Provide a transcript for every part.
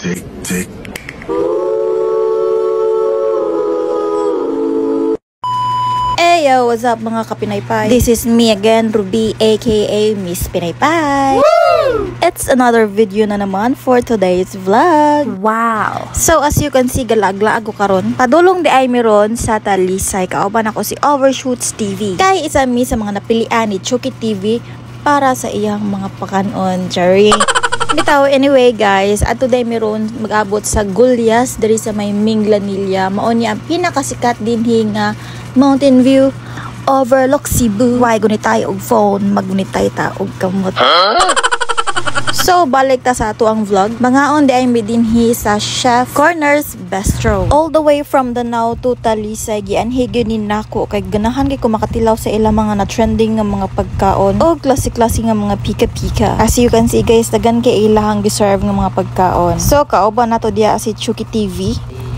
Tick, tick. Hey yo, what's up mga kapinaypay? This is me again, Ruby aka Miss Pinaypay. Woo! It's another video na naman for today's vlog. Wow! So as you can see, galagla ako karon. Padulong di ay meron sa Talisay. Kauban ako si Overshoots TV. Kay isa mi sa mga napilian ni Chuki TV para sa iyang mga pakanon. Cherry. Bitaw, anyway guys, at today meron mag-abot sa Gulyas diri sa may Minglanilla. Mao niya ang pinakasikat dinhi nga mountain view overlook Cebu. Why gunit tayo og phone, magunit tayo ta og kamot. So balik ta sa ato ang vlog. Mangaon di ay midinhi sa Chef Corner's Bistro. All the way from Danao to Talisay gianhi gyud ni nako kay ganahan kay ko makatilaw sa ilang mga na trending nga mga pagkaon o klase-klase nga mga pika-pika. As you can see guys, dagan kay ilahang giserve nga mga pagkaon. So kauban nato diya si Chuki TV.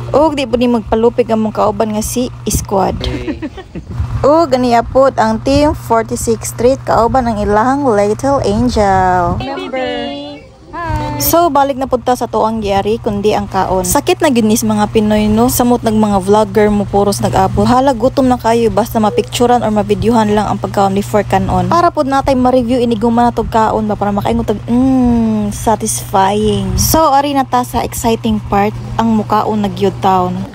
Og di po ni magpalupig ang mga kauban nga si Squad. O ganiyapot ang Team 46 Street kauban ang ilahang Little Angel. So balik na punta sa tuang gyari kundi ang kaon. Sakit na ginis mga Pinoy no, samot nag mga vlogger mo puros nag-abot. Hala gutom na kayo basta mapicturan or mavideohan lang ang pagkaon before kanon. Para pud natay ma-review iniguman na tog kaon ba para makaingon tag satisfying. So ari na ta sa exciting part, ang mukaon nagyud town.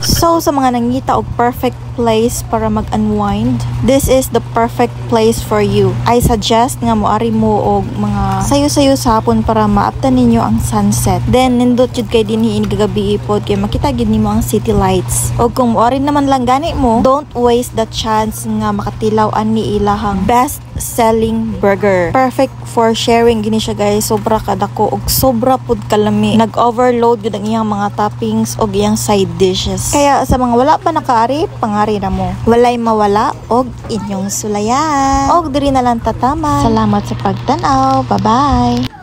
So sa mga nangita og perfect place para mag-unwind, this is the perfect place for you. I suggest nga moari mo og mga sayo-sayo sa hapon para maaptan ninyo ang sunset. Then nindot jud kay dinhi ini gagabi ipod kay makita gid nimo ang city lights. Og kung moari naman lang gani mo, don't waste the chance nga makatilaw ani ilahang best selling burger. Perfect for sharing gini siya guys. Sobra kadako og sobra pud kalami. Nag-overload jud ang iyang mga toppings og iyang side dishes. Kaya sa mga wala pa nakaari, pangari na mo. Walay mawala og inyong sulayan. Og diri na lang tatama. Salamat sa pagtanaw. Bye-bye.